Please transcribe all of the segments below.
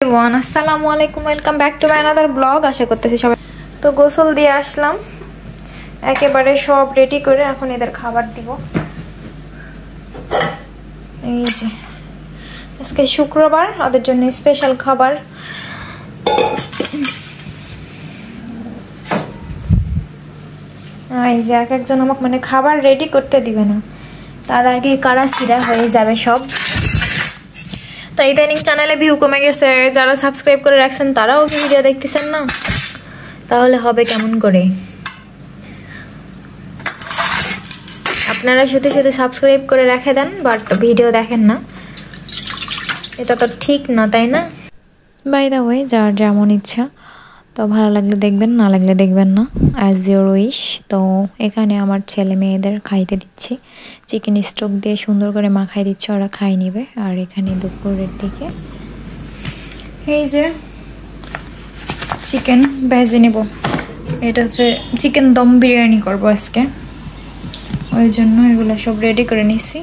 everyone, আসসালামু আলাইকুম, welcome back to my another blog. আশা করতেছি সবাই তো গোসল দিয়ে আসলাম, একেবারে সব রেডি করে এখন এদের খাবার দিব। এই যে আজকে শুক্রবার, ওদের জন্য স্পেশাল খাবার। এই যে এক একজন আমাকে মানে খাবার রেডি করতে দিবে না, তার আগে কারাসিরা হয়ে যাবে সব। তো ইদানিং চ্যানেলে ভিউ কমে গেছে, যারা সাবস্ক্রাইব করে রাখছেন তারাও ভিডিও দেখতেছেন না, তাহলে হবে কেমন করে? আপনারা শুধু শুধু সাবস্ক্রাইব করে রেখে দেন বাট ভিডিও দেখেন না, এটা তো ঠিক না, তাই না? বাই দ্য ওয়ে, যার যেমন ইচ্ছা, তো ভালো লাগলে দেখবেন, না লাগলে দেখবেন না, অ্যাজ ইউর উইশ। তো এখানে আমার ছেলে মেয়েদের খাইতে দিচ্ছি, চিকেন স্টোক দিয়ে সুন্দর করে মাখাই দিচ্ছে, ওরা খাই নিবে। আর এখানে দুপুরের দিকে এই যে চিকেন ভেজে নেব, এটা হচ্ছে চিকেন দম বিরিয়ানি করবো আজকে, ওই জন্য এগুলো সব রেডি করে নিছি।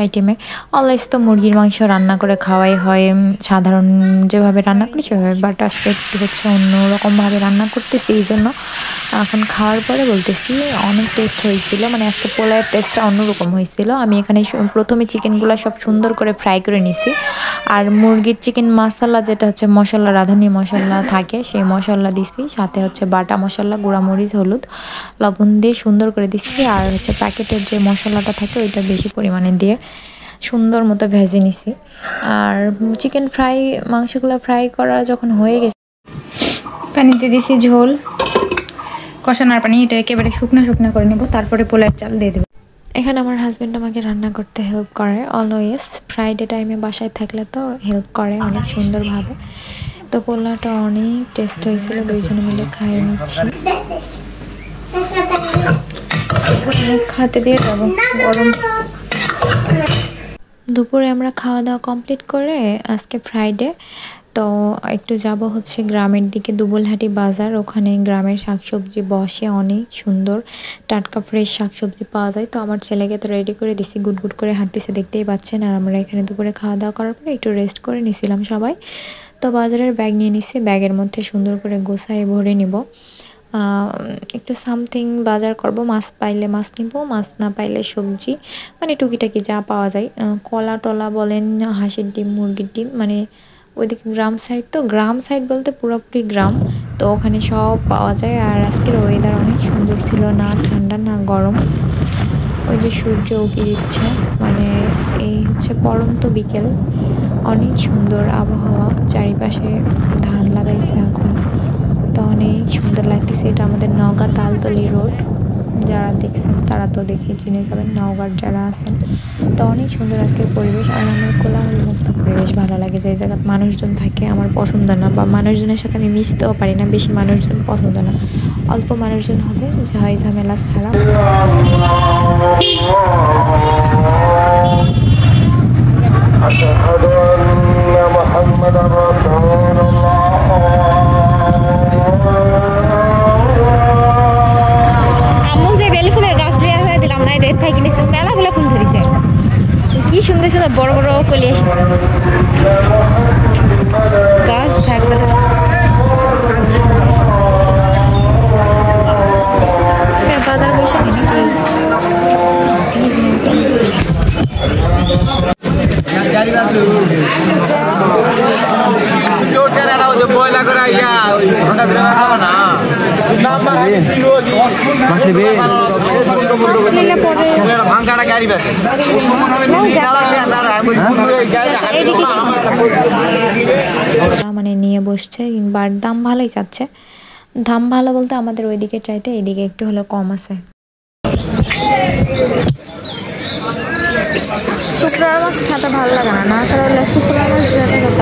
আইটেমে অলওয়েজ তো মুরগির মাংস রান্না করে খাওয়াই হয়, সাধারণ যেভাবে রান্না করি সেভাবে, বাট আজকে একটু হচ্ছে অন্যরকমভাবে রান্না করতেছি। এই জন্য এখন খাওয়ার পরে বলতেছি অনেক টেস্ট হয়েছিল, মানে আজকে পোলাওয়ের টেস্টটা অন্যরকম হয়েছিল। আমি এখানে প্রথমে চিকেনগুলো সব সুন্দর করে ফ্রাই করে নিছি, আর মুরগির চিকেন মশলা যেটা হচ্ছে মশলা, রাঁধুনি মশলা থাকে, সেই মশলা দিছি, সাথে হচ্ছে বাটা মশলা, গুঁড়ামরিচ, হলুদ, লবণ দিয়ে সুন্দর করে দিচ্ছি। আর হচ্ছে প্যাকেটের যে মশলাটা থাকে ওইটা বেশি পরিমাণে দিয়ে সুন্দর মতো ভেজে নিছি। আর চিকেন ফ্রাই, মাংসগুলো ফ্রাই করা যখন হয়ে গেছে, পানিতে দিছি ঝোল, কষানোর পানি, এটা একেবারে শুকনো শুকনো করে নেব, তারপরে পোলাওয়ের চাল দিয়ে দেবো। এখানে আমার হাজব্যান্ড আমাকে রান্না করতে হেল্প করে অলওয়েজ, ফ্রাইডে টাইমে বাসায় থাকলে তো হেল্প করে অনেক সুন্দরভাবে। তো পোলাওটা অনেক টেস্ট হয়েছিল, দুইজনে মিলে খাইয়ে নিচ্ছি। খাতে দিয়ে যাবো গরম। দুপুরে আমরা খাওয়া দাওয়া কমপ্লিট করে আজকে ফ্রাইডে, তো একটু যাব হচ্ছে গ্রামের দিকে, দুবলহাটি বাজার, ওখানে গ্রামের শাকসবজি বসে, অনেক সুন্দর টাটকা ফ্রেশ শাকসবজি পাওয়া যায়। তো আমার ছেলেকে তো রেডি করে দিছি, গুড গুড করে হাঁটতেছে, দেখতেই পাচ্ছেন। আর আমরা এখানে দুপুরে খাওয়া দাওয়া করার পরে একটু রেস্ট করে নিছিলাম সবাই। তো বাজারের ব্যাগ নিয়ে নিছি, ব্যাগের মধ্যে সুন্দর করে গোছায় ভরে নিব, একটু সামথিং বাজার করব, মাছ পাইলে মাছ নিব, মাছ না পাইলে সবজি, মানে টুকিটাকি যা পাওয়া যায়, কলা টলা বলেন, হাঁসের ডিম, মুরগির ডিম, মানে ওইদিকে গ্রাম সাইড, তো গ্রাম সাইড বলতে পুরোপুরি গ্রাম, তো ওখানে সব পাওয়া যায়। আর আজকের ওয়েদার অনেক সুন্দর ছিল, না ঠান্ডা না গরম, ওই যে সূর্য উঁকি দিচ্ছে, মানে এই হচ্ছে পড়ন্ত বিকেল, অনেক সুন্দর আবহাওয়া, চারিপাশে ধান লাগাইছে এখন, তো অনেক সুন্দর লাগতেছে। এটা আমাদের নওগাঁ তালতলি রোড, যারা দেখছেন তারা তো দেখে চিনে যাবেন, নওগাঁর যারা আছেন। তো অনেক সুন্দর আজকের পরিবেশ, আর আমার কোলাহল মুক্ত পরিবেশ ভালো লাগে, যে জায়গায় মানুষজন থাকে আমার পছন্দ না, বা মানুষজনের সাথে আমি মিশতেও পারি না, বেশি মানুষজন পছন্দ না, অল্প মানুষজন হবে, ঝাই ঝামেলা ছাড়া। মেলাগুলো ফুল ধরেছে, কি সুন্দর সুন্দর বড় বড় কলি এসেছে, গাছ থাকবে বাজার বৈশাখী মানে নিয়ে বসছে, বার দাম ভালোই চাচ্ছে, দাম ভালো বলতে আমাদের ওইদিকে চাইতে এইদিকে একটু হলো কম আছে। শুক্রবার মাছ খেতে ভালো লাগে না, না আসলে শুক্রবার মাছ যেতে খেতে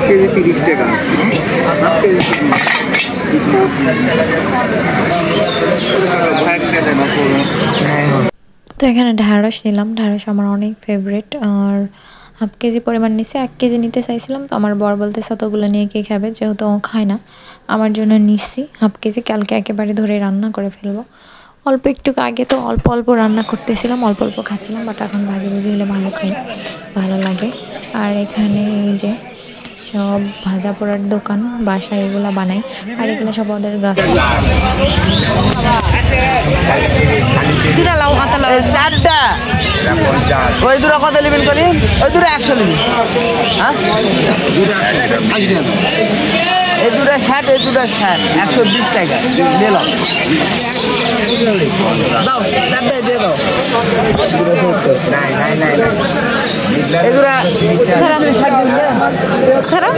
কেজি 30 টাকা। তো এখানে ঢ্যাঁড়স নিলাম, ঢ্যাঁড়স আমার অনেক ফেভারিট, আর হাফ কেজি পরিমাণ নিছি, 1 কেজি নিতে চাইছিলাম, তো আমার বর বলতেছে অতগুলো নিয়ে কে খাবে, যেহেতু ও খায় না, আমার জন্য নিচ্ছি হাফ কেজি, কালকে একেবারে ধরে রান্না করে ফেলবো। অল্প একটু আগে তো অল্প অল্প রান্না করতেছিলাম, অল্প অল্প খাচ্ছিলাম, বাট এখন ভাজি ভুজি হলে ভালো খাই, ভালো লাগে। আর এখানে এই যে সব ভাজা পোড়ার দোকান, বাসায় এগুলা বানাই, আর এগুলো সব ওদের গাছ। ওই দূরে কত নেবেন করি? ওই দূরে 100 নেবেন। হ্যাঁ, এই দূরে 60, এই দূরে 60, 120 টাকা নিল। দাও, চারটে দিয়ে দাও। এগুলা খারাপ।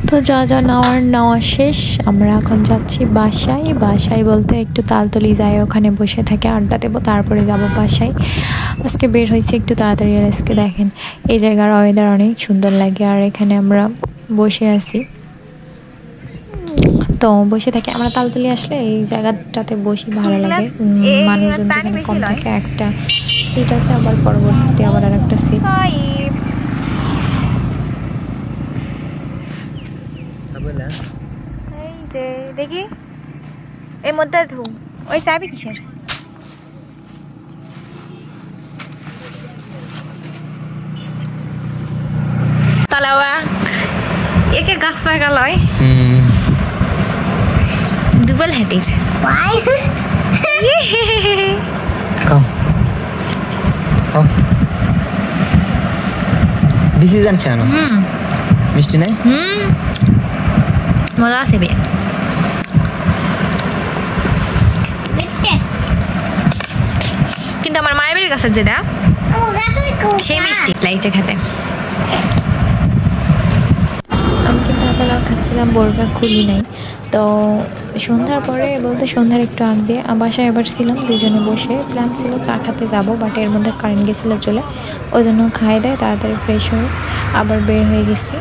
তো যা যা নেওয়া শেষ, আমরা এখন যাচ্ছি বাসায়। বাসায় বলতে একটু তালতলি যাই, ওখানে বসে থেকে আড্ডা দেবো, তারপরে যাব বাসায়। আজকে বের হয়েছি একটু তাড়াতাড়ি, আর আজকে দেখেন এই জায়গার ওয়েদার অনেক সুন্দর লাগে, আর এখানে আমরা বসে আছি। তো বসে থাকি আমরা, তালতলি আসলে এই জায়গাটাতে বসে ভালো লাগে, মানুষজন যেখানে কম থাকে, একটা সিট আছে, আবার পরবর্তীতে আবার আর একটা সিট। এই যে দেখি এর মধ্যে ধু ওই চাবি কিসের? তালাওয়া একে গাছ পাকা লয় দুবল হাটির। ডিসিশন কেন? মিষ্টি নাই? মজা আছে বে। কিন্তু আমার মায়ের বাড়ির গাছের যেটা সেই মিষ্টি লাগছে খেতে। আমি কিন্তু তালা খাচ্ছিলাম, বোরকা খুলি নাই। তো সন্ধ্যার পরে বলতে সন্ধ্যার একটু আগ দিয়ে বাসায় এবার ছিলাম, দুজনে বসে প্ল্যান ছিল চা খাতে যাবো, বাট এর মধ্যে কারেন্ট গেছিলো চলে, ওই জন্য খাই দেয় তাড়াতাড়ি ফ্রেশ হয়ে আবার বের হয়ে গেছি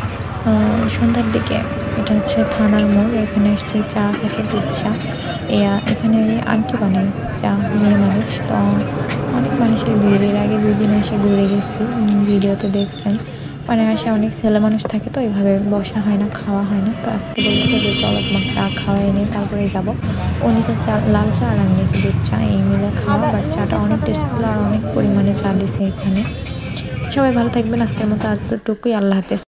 সন্ধ্যার দিকে। এটা হচ্ছে থানার মোড়, এখানে এসছে চা খেতে, দুধ চা। এখানে আন্টি বানায় চা, মেয়ে মানুষ। তো অনেক মানুষের ভিড়ের আগে 2 দিন এসে ঘুরে গেছি, ভিডিওতে দেখছেন। মানে আসে অনেক ছেলে মানুষ থাকে, তো এইভাবে বসা হয় না, খাওয়া হয় না। তো আজকে বলছে যে চলো তোমার চা খাওয়াই নিয়ে তারপরে যাবো। ও নিচে চা, লাল চা, আর আমি নিচে দুধ চা, এই মিলে খাওয়া। বাট চাটা অনেক টেস্ট ছিল, আর অনেক পরিমাণে চা দিছে এখানে। সবাই ভালো থাকবেন, আজকের মতো এতটুকুই, আল্লাহ হাফেজ।